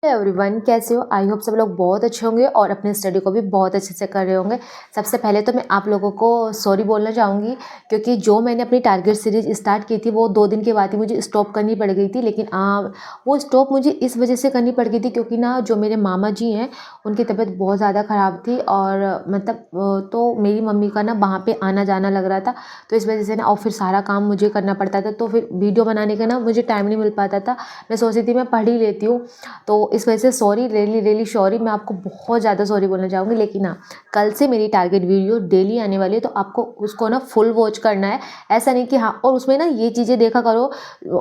Everyone, कैसे हो? I hope सब लोग बहुत अच्छे होंगे और अपने स्टडी को भी बहुत अच्छे से कर रहे होंगे। सबसे पहले तो मैं आप लोगों को सॉरी बोलना चाहूँगी, क्योंकि जो मैंने अपनी टारगेट सीरीज स्टार्ट की थी वो 2 दिन के बाद ही मुझे स्टॉप करनी पड़ गई थी। लेकिन वो स्टॉप मुझे इस वजह से करनी पड़ गई थी क्योंकि ना जो मेरे मामा जी हैं उनकी तबीयत बहुत ज़्यादा ख़राब थी और मतलब तो मेरी मम्मी का ना वहाँ पर आना जाना लग रहा था, तो इस वजह से ना और फिर सारा काम मुझे करना पड़ता था, तो फिर वीडियो बनाने का ना मुझे टाइम नहीं मिल पाता था। मैं सोचती थी मैं पढ़ ही लेती हूँ, तो इस वजह से सॉरी, रियली सॉरी। मैं आपको बहुत ज़्यादा सॉरी बोलना चाहूँगी। लेकिन हाँ, कल से मेरी टारगेट वीडियो डेली आने वाली है, तो आपको उसको ना फुल वॉच करना है। ऐसा नहीं कि हाँ, और उसमें ना ये चीज़ें देखा करो,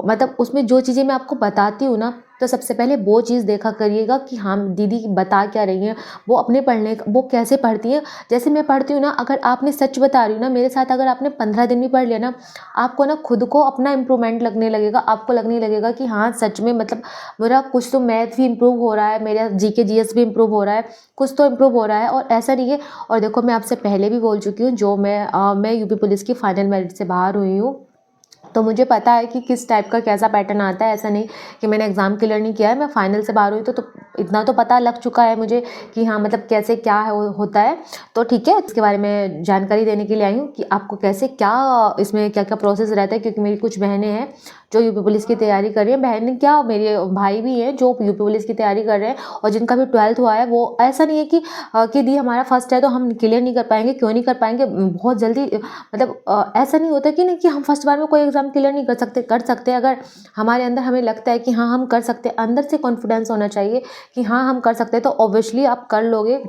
मतलब उसमें जो चीज़ें मैं आपको बताती हूँ ना, तो सबसे पहले वो चीज़ देखा करिएगा कि हाँ दीदी बता क्या रही हैं, वो अपने पढ़ने वो कैसे पढ़ती हैं। जैसे मैं पढ़ती हूँ ना, अगर आपने सच बता रही हूँ ना, मेरे साथ अगर आपने 15 दिन भी पढ़ लिया ना, आपको ना खुद को अपना इम्प्रूवमेंट लगने लगेगा। आपको लगने लगेगा कि हाँ सच में, मतलब मेरा कुछ तो मैथ भी इम्प्रूव हो रहा है, मेरा जीके जीएस भी इम्प्रूव हो रहा है, कुछ तो इम्प्रूव हो रहा है और ऐसा नहीं है। और देखो, मैं आपसे पहले भी बोल चुकी हूँ, जो मैं यूपी पुलिस की फाइनल मेरिट से बाहर हुई हूँ, तो मुझे पता है कि किस टाइप का कैसा पैटर्न आता है। ऐसा नहीं कि मैंने एग्ज़ाम क्लियर नहीं किया है, मैं फाइनल से बाहर हुई तो इतना तो पता लग चुका है मुझे कि हाँ मतलब कैसे क्या है होता है। तो ठीक है, इसके बारे में जानकारी देने के लिए आई हूँ कि आपको कैसे क्या इसमें क्या क्या प्रोसेस रहता है, क्योंकि मेरी कुछ बहनें हैं जो यूपी पुलिस की तैयारी कर रही हैं। बहन क्या, मेरे भाई भी हैं जो यूपी पुलिस की तैयारी कर रहे हैं और जिनका भी 12th हुआ है। वो ऐसा नहीं है कि दी हमारा फर्स्ट है तो हम क्लियर नहीं कर पाएंगे। क्यों नहीं कर पाएंगे? बहुत जल्दी, मतलब ऐसा नहीं होता कि नहीं कि हम फर्स्ट बार में कोई एग्ज़ाम क्लियर नहीं कर सकते। अगर हमारे अंदर हमें लगता है कि हाँ हम कर सकते हैं, अंदर से कॉन्फिडेंस होना चाहिए कि हाँ हम कर सकते हैं, तो ऑब्वियसली आप कर लोगे,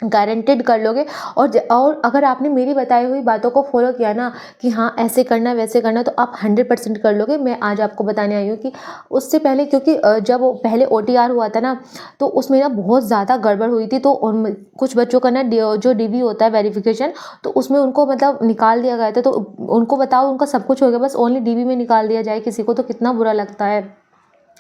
गारंटेड कर लोगे। और अगर आपने मेरी बताई हुई बातों को फॉलो किया ना कि हाँ ऐसे करना वैसे करना, तो आप 100% कर लोगे। मैं आज आपको बताने आई हूँ कि उससे पहले, क्योंकि जब पहले ओटीआर हुआ था ना, तो उसमें ना बहुत ज़्यादा गड़बड़ हुई थी। तो कुछ बच्चों का ना जो डीवी होता है वेरिफिकेशन, तो उसमें उनको मतलब निकाल दिया गया था। तो उनको बताओ, उनका सब कुछ हो गया, बस ओनली डीवी में निकाल दिया जाए किसी को, तो कितना बुरा लगता है।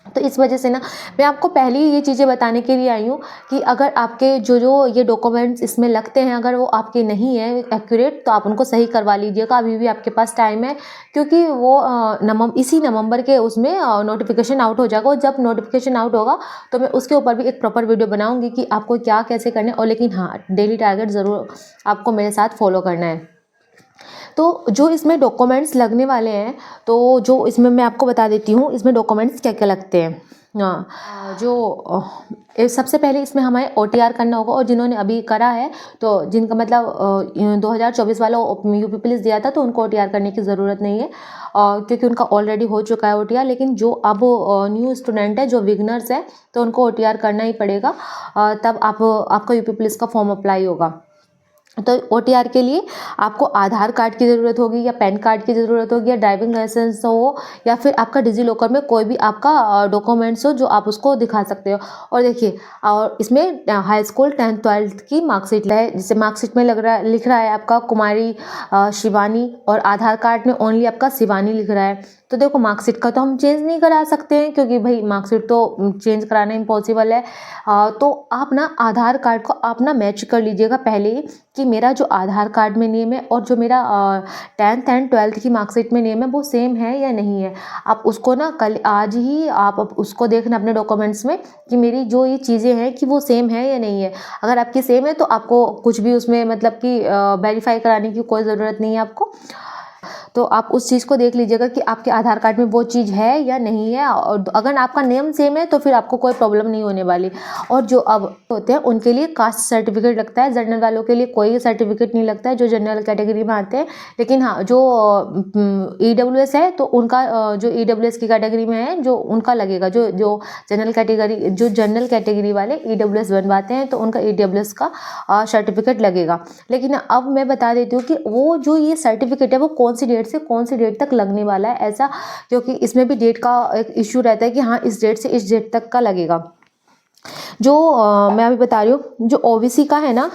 तो इस वजह से ना मैं आपको पहले ही ये चीज़ें बताने के लिए आई हूँ कि अगर आपके जो ये डॉक्यूमेंट्स इसमें लगते हैं, अगर वो आपके नहीं है एक्यूरेट, तो आप उनको सही करवा लीजिएगा। अभी भी आपके पास टाइम है, क्योंकि वो इसी नवंबर के उसमें नोटिफिकेशन आउट हो जाएगा। और जब नोटिफिकेशन आउट होगा तो मैं उसके ऊपर भी एक प्रॉपर वीडियो बनाऊँगी कि आपको क्या कैसे करना है। और लेकिन हाँ, डेली टारगेट ज़रूर आपको मेरे साथ फॉलो करना है। तो जो इसमें डॉक्यूमेंट्स लगने वाले हैं, तो जो इसमें मैं आपको बता देती हूँ इसमें डॉक्यूमेंट्स क्या क्या लगते हैं। हाँ, सबसे पहले इसमें हमें ओटीआर करना होगा। और जिन्होंने अभी करा है, तो जिनका मतलब 2024 वाला यूपी पुलिस दिया था, तो उनको ओटीआर करने की ज़रूरत नहीं है, क्योंकि उनका ऑलरेडी हो चुका है ओटीआर। लेकिन जो अब न्यू स्टूडेंट है, जो बिगनर्स है, तो उनको ओटीआर करना ही पड़ेगा। तब आपका यूपी पुलिस का फॉर्म अप्लाई होगा। तो ओटीआर के लिए आपको आधार कार्ड की ज़रूरत होगी, या पैन कार्ड की ज़रूरत होगी, या ड्राइविंग लाइसेंस हो, या फिर आपका डिजी लॉकर में कोई भी आपका डॉक्यूमेंट्स हो जो आप उसको दिखा सकते हो। और देखिए, और इसमें हाई स्कूल 10th 12th की मार्कशीट है, जिससे मार्कशीट में लिख रहा है आपका कुमारी शिवानी, और आधार कार्ड में ओनली आपका शिवानी लिख रहा है। तो देखो, मार्कशीट का तो हम चेंज नहीं करा सकते हैं, क्योंकि भाई मार्कशीट तो चेंज कराना इम्पॉसिबल है। तो आप ना आधार कार्ड को आप ना मैच कर लीजिएगा पहले ही, कि मेरा जो आधार कार्ड में नेम है और जो मेरा 10th एंड 12th की मार्कशीट में नेम है वो सेम है या नहीं है। आप उसको ना आज ही आप उसको देखना अपने डॉक्यूमेंट्स में कि मेरी जो ये चीज़ें हैं कि वो सेम है या नहीं है। अगर आपकी सेम है तो आपको कुछ भी उसमें मतलब कि वेरीफाई कराने की कोई ज़रूरत नहीं है आपको। तो आप उस चीज़ को देख लीजिएगा कि आपके आधार कार्ड में वो चीज़ है या नहीं है। और अगर आपका नेम सेम है तो फिर आपको कोई प्रॉब्लम नहीं होने वाली। और जो अब होते हैं उनके लिए कास्ट सर्टिफिकेट लगता है, जनरल वालों के लिए कोई सर्टिफिकेट नहीं लगता है, जो जनरल कैटेगरी में आते हैं। लेकिन हाँ, जो ईडब्ल्यूएस है, तो उनका जो ईडब्ल्यूएस की कैटेगरी में है, जो उनका लगेगा। जो जनरल कैटेगरी वाले ईडब्ल्यूएस बनवाते हैं, तो उनका ईडब्ल्यूएस का सर्टिफिकेट लगेगा। लेकिन अब मैं बता देती हूँ कि वो जो ये सर्टिफिकेट है वो कौन सी डेट से कौन सी डेट तक लगने वाला है, ऐसा, क्योंकि इसमें भी डेट का एक इश्यू रहता है कि हाँ इस डेट से इस डेट तक का लगेगा। जो मैं अभी बता रही हूँ, जो ओबीसी का है ना,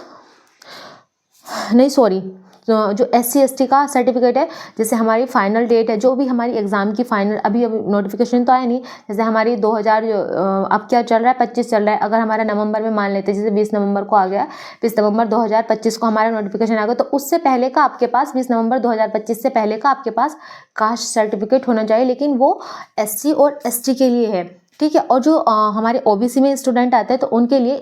नहीं सॉरी, जो SC ST का सर्टिफिकेट है, जैसे हमारी फाइनल डेट है, जो भी हमारी एग्ज़ाम की फाइनल, अभी नोटिफिकेशन तो आया नहीं, जैसे हमारी 2000 अब क्या चल रहा है, 25 चल रहा है। अगर हमारा नवंबर में मान लेते हैं, जैसे 20 नवंबर को आ गया, 20 नवंबर 2025 को हमारा नोटिफिकेशन आ गया, तो उससे पहले का आपके पास 20 नवंबर 2025 से पहले का आपके पास कास्ट सर्टिफिकेट होना चाहिए। लेकिन वो SC और ST के लिए है। ठीक है। और जो हमारे ओबीसी में स्टूडेंट आते हैं तो उनके लिए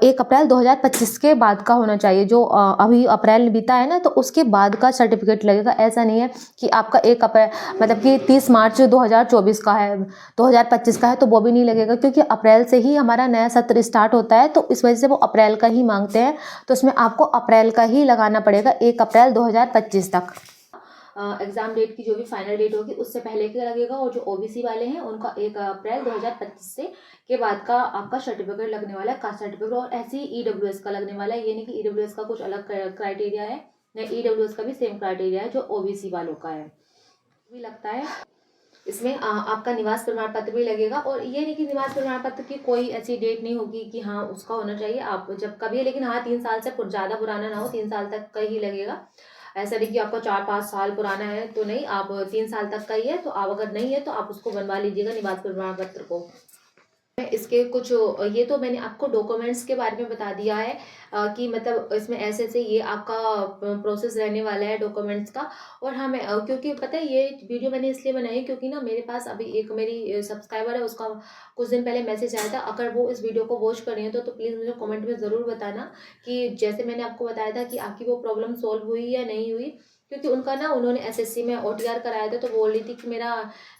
1 अप्रैल 2025 के बाद का होना चाहिए। जो अभी अप्रैल बीता है ना, तो उसके बाद का सर्टिफिकेट लगेगा। ऐसा नहीं है कि आपका 1 अप्रैल मतलब कि 30 मार्च 2024 का है, 2025 का है तो वो भी नहीं लगेगा, क्योंकि अप्रैल से ही हमारा नया सत्र स्टार्ट होता है, तो इस वजह से वो अप्रैल का ही मांगते हैं। तो उसमें आपको अप्रैल का ही लगाना पड़ेगा, 1 अप्रैल 2025 तक। एग्ज़ाम डेट की जो भी फाइनल डेट होगी उससे पहले का लगेगा, और जो ओबीसी वाले हैं उनका 1 अप्रैल 2025 से के बाद का आपका सर्टिफिकेट लगने वाला है, कास्ट सर्टिफिकेट। और ऐसे ही ईडब्ल्यूएस का लगने वाला है। ये नहीं कि ईडब्ल्यूएस का कुछ अलग क्राइटेरिया है, नहीं, ईडब्ल्यूएस का भी सेम क्राइटेरिया है जो ओबीसी वालों का है, भी लगता है। इसमें आपका निवास प्रमाण पत्र भी लगेगा। और ये नहीं कि निवास प्रमाण पत्र की कोई ऐसी डेट नहीं होगी कि हाँ उसका होना चाहिए आप जब कभी, लेकिन हाँ 3 साल से ज़्यादा पुराना ना हो, 3 साल तक का ही लगेगा। ऐसा नहीं कि आपका 4-5 साल पुराना है तो नहीं, आप 3 साल तक का ही है तो आप, अगर नहीं है तो आप उसको बनवा लीजिएगा निवास प्रमाण पत्र को। इसके कुछ ये तो मैंने आपको डॉक्यूमेंट्स के बारे में बता दिया है कि मतलब इसमें ऐसे ऐसे ये आपका प्रोसेस रहने वाला है डॉक्यूमेंट्स का। और हाँ मैं क्योंकि पता है ये वीडियो मैंने इसलिए बनाई क्योंकि ना मेरे पास अभी एक मेरी सब्सक्राइबर है, उसका कुछ दिन पहले मैसेज आया था। अगर वो इस वीडियो को वॉच कर रही है तो प्लीज़ मुझे कमेंट में ज़रूर बताना कि जैसे मैंने आपको बताया था कि आपकी वो प्रॉब्लम सॉल्व हुई या नहीं हुई। क्योंकि उनका ना उन्होंने एसएससी में ओटीआर कराया था, तो बोल रही थी कि मेरा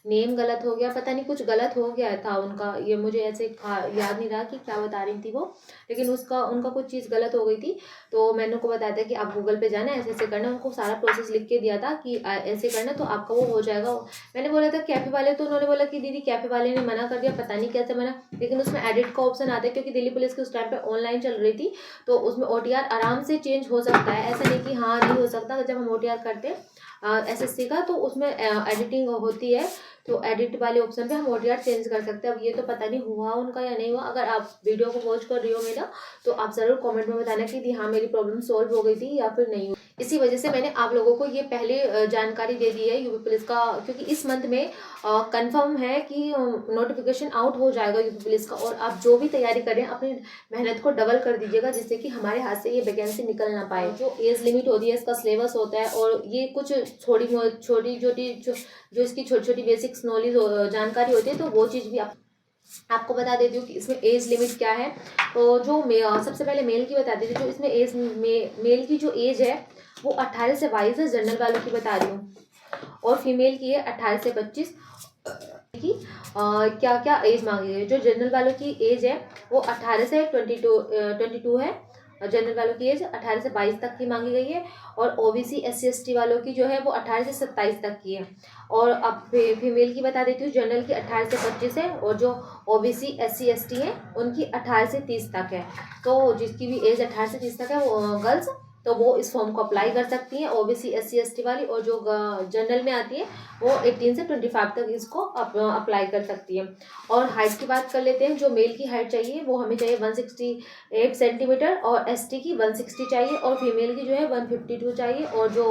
नेम गलत हो गया, पता नहीं कुछ गलत हो गया था उनका, ये मुझे ऐसे याद नहीं रहा कि क्या बता रही थी वो, लेकिन उनका कुछ चीज़ गलत हो गई थी। तो मैंने उनको बताया था कि आप गूगल पे जाना, ऐसे ऐसे करना, उनको सारा प्रोसेस लिख के दिया था कि ऐसे करना तो आपका वो हो जाएगा। मैंने बोला था कैफ़े वाले, तो उन्होंने बोला कि दीदी कैफ़े वाले ने मना कर दिया, पता नहीं कैसे मना, लेकिन उसमें एडिट का ऑप्शन आता है, क्योंकि दिल्ली पुलिस की उस टाइम पर ऑनलाइन चल रही थी, तो उसमें ओटीआर आराम से चेंज हो सकता है। ऐसा नहीं कि हाँ नहीं हो सकता। जब हम ओटीआर करते हैं एसएससी का तो उसमें एडिटिंग होती है, तो एडिट वाले ऑप्शन पे हम ओटीआर चेंज कर सकते हैं। अब ये तो पता नहीं हुआ उनका या नहीं हुआ। अगर आप वीडियो को वॉच कर रही हो मेरा, तो आप ज़रूर कमेंट में बताना कि हाँ मेरी प्रॉब्लम सॉल्व हो गई थी या फिर नहीं हुई। इसी वजह से मैंने आप लोगों को ये पहले जानकारी दे दी है यूपी पुलिस का, क्योंकि इस मंथ में कंफर्म है कि नोटिफिकेशन आउट हो जाएगा यूपी पुलिस का। और आप जो भी तैयारी कर रहे हैं अपनी मेहनत को डबल कर दीजिएगा, जिससे कि हमारे हाथ से ये वैकेंसी निकल ना पाए। जो एज लिमिट होती है, इसका सिलेबस होता है, और ये कुछ छोटी छोटी जो इसकी छोटी छोटी बेसिक्स नॉलेज जानकारी होती है, तो वो चीज़ भी आपको बता देती हूँ कि इसमें एज लिमिट क्या है। तो जो सबसे पहले मेल की बता देती हूँ। जो इसमें एज मेल की जो एज है वो 18 से 22 है, जनरल वालों की बता रही हूँ, और फीमेल की है 18 से 25 की। क्या क्या एज मांगी है? जो जनरल वालों की एज है वो 18 से 22 है। जनरल वालों की एज 18 से 22 तक की मांगी गई है। और ओबीसी SC ST वालों की जो है वो 18 से 27 तक की है। और अब फीमेल की बता देती हूँ। जनरल की 18 से 25 है, और जो ओबीसी SC ST है उनकी 18 से 30 तक है। तो जिसकी भी एज 18 से 30 तक है वो गर्ल्स, तो वो इस फॉर्म को अप्लाई कर सकती हैं, ओबीसी SC ST वाली। और जो जनरल में आती है वो 18 से 25 तक इसको अप्लाई कर सकती है। और हाइट की बात कर लेते हैं। जो मेल की हाइट चाहिए वो हमें चाहिए 168 सेंटीमीटर, और एसटी की 160 चाहिए, और फीमेल की जो है 152 चाहिए। और जो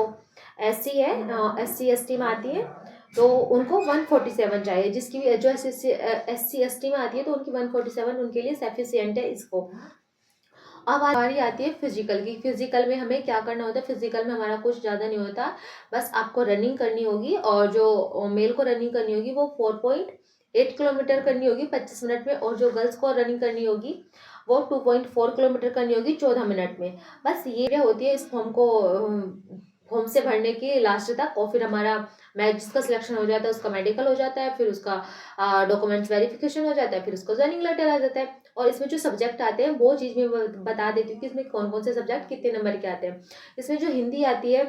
SC है SC ST में आती है तो उनको 147 चाहिए। जिसकी भी जो SC ST में आती है तो उनकी 147 उनके लिए सफिशियंट है इसको। अब हमारी आती है फिजिकल की। फिजिकल में हमें क्या करना होता है? फिजिकल में हमारा कुछ ज़्यादा नहीं होता, बस आपको रनिंग करनी होगी। और जो मेल को रनिंग करनी होगी वो 4.8 किलोमीटर करनी होगी 25 मिनट में, और जो गर्ल्स को रनिंग करनी होगी वो 2.4 किलोमीटर करनी होगी 14 मिनट में। बस ये होती है इस फॉर्म को फॉर्म से भरने की लास्ट तक। और फिर हमारा मैच जिसका सिलेक्शन हो जाता है उसका मेडिकल हो जाता है, फिर उसका डॉक्यूमेंट्स वेरिफिकेशन हो जाता है, फिर उसको ज्वाइनिंग लेटर आ जाता है। और इसमें जो सब्जेक्ट आते हैं वो चीज़ मैं बता देती हूँ कि इसमें कौन कौन से सब्जेक्ट कितने नंबर के आते हैं। इसमें जो हिंदी आती है,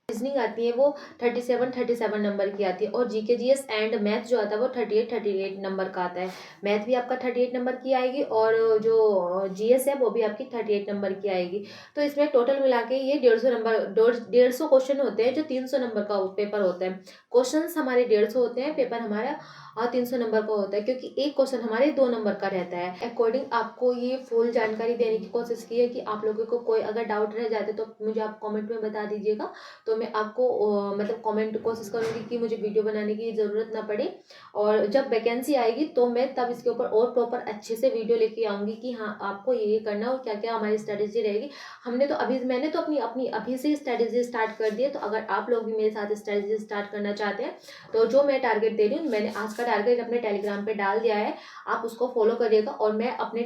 रीजनिंग आती है, वो 37 नंबर की आती है। और जीके जीएस एंड मैथ जो आता है वो 38 नंबर का आता है। मैथ भी आपका 38 नंबर की आएगी, और जो जीएस है वो भी आपकी 38 नंबर की आएगी। तो इसमें टोटल मिला के ये 150 क्वेश्चन होते हैं, जो 300 नंबर का पेपर होता है। क्वेश्चन हमारे 150 होते हैं, पेपर हमारा 300 नंबर का होता है, क्योंकि एक क्वेश्चन हमारे 2 नंबर का रहता है। अकॉर्डिंग आपको ये फुल जानकारी देने की कोशिश की है कि आप लोगों को कोई अगर डाउट रह जाते तो मुझे आप कमेंट में बता दीजिएगा, तो मैं आपको मतलब कमेंट कोशिश करूँगी कि मुझे वीडियो बनाने की ज़रूरत ना पड़े। और जब वैकेंसी आएगी तो मैं तब इसके ऊपर और प्रॉपर अच्छे से वीडियो लेके आऊँगी कि हाँ आपको ये करना और क्या क्या हमारी स्ट्रैटेजी रहेगी। मैंने तो अपनी अभी से स्ट्रैटेजी स्टार्ट कर दी है। तो अगर आप लोग भी मेरे साथ स्ट्रैटेजी स्टार्ट करना चाहते हैं तो जो मैं टारगेट दे रही हूँ, मैंने आज का टारगेट अपने टेलीग्राम पे डाल दिया है, आप उसको फॉलो करिएगा। और मैं अपने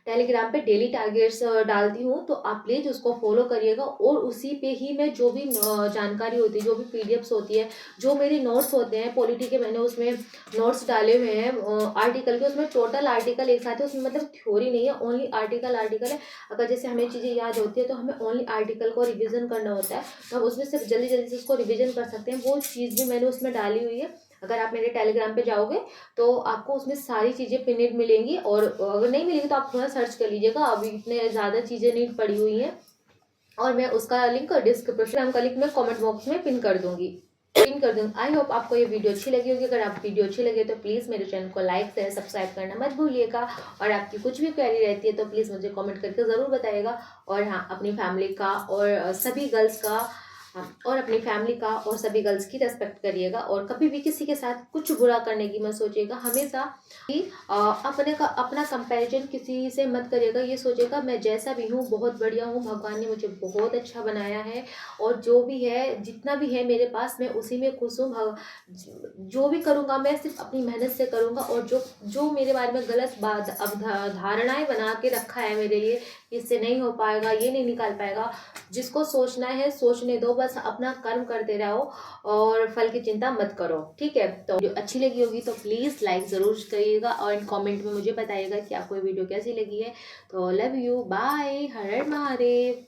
टेलीग्राम पे डेली टारगेट्स डालती हूँ, तो आप प्लीज़ उसको फॉलो करिएगा। और उसी पे ही मैं जो भी जानकारी होती है, जो भी पीडीएफ्स होती है, जो मेरे नोट्स होते हैं पॉलिटी के, मैंने उसमें नोट्स डाले हुए हैं आर्टिकल के। उसमें टोटल आर्टिकल एक साथ है, उसमें मतलब थ्योरी नहीं है, ओनली आर्टिकल है। अगर जैसे हमें चीज़ें याद होती है तो हमें ओनली आर्टिकल को रिवीजन करना होता है, तो हम उसमें सिर्फ जल्दी जल्दी से उसको रिवीजन कर सकते हैं। वो चीज़ भी मैंने उसमें डाली हुई है। अगर आप मेरे टेलीग्राम पे जाओगे तो आपको उसमें सारी चीज़ें पिनेड मिलेंगी, और अगर नहीं मिलेगी तो आप थोड़ा सर्च कर लीजिएगा, अभी इतने ज़्यादा चीज़ें नहीं पड़ी हुई हैं। और मैं उसका लिंक डिस्क्रिप्शन का लिंक मैं कमेंट बॉक्स में पिन कर दूंगी। आई होप आपको ये वीडियो अच्छी लगी होगी। अगर आप वीडियो अच्छी लगे तो प्लीज़ मेरे चैनल को लाइक शेयर सब्सक्राइब करना मत भूलिएगा। और आपकी कुछ भी क्वेरी रहती है तो प्लीज़ मुझे कमेंट करके ज़रूर बताइएगा। और हाँ, अपनी फैमिली का और सभी गर्ल्स का, और अपनी फैमिली का और सभी गर्ल्स की रेस्पेक्ट करिएगा। और कभी भी किसी के साथ कुछ बुरा करने की मत सोचिएगा। हमेशा कि अपना कंपैरिजन किसी से मत करिएगा। ये सोचिएगा मैं जैसा भी हूँ बहुत बढ़िया हूँ, भगवान ने मुझे बहुत अच्छा बनाया है, और जो भी है जितना भी है मेरे पास मैं उसी में खुश हूँ। जो भी करूँगा मैं सिर्फ अपनी मेहनत से करूँगा। और जो जो मेरे बारे में गलत धारणाएं बना के रखा है मेरे लिए, इससे नहीं हो पाएगा, ये नहीं निकाल पाएगा, जिसको सोचना है सोचने दो, बस अपना कर्म करते रहो और फल की चिंता मत करो। ठीक है, तो वीडियो अच्छी लगी होगी तो प्लीज़ लाइक ज़रूर करिएगा, और कमेंट में मुझे बताइएगा कि आपको ये वीडियो कैसी लगी है। तो लव यू, बाय, हर हर महादेव।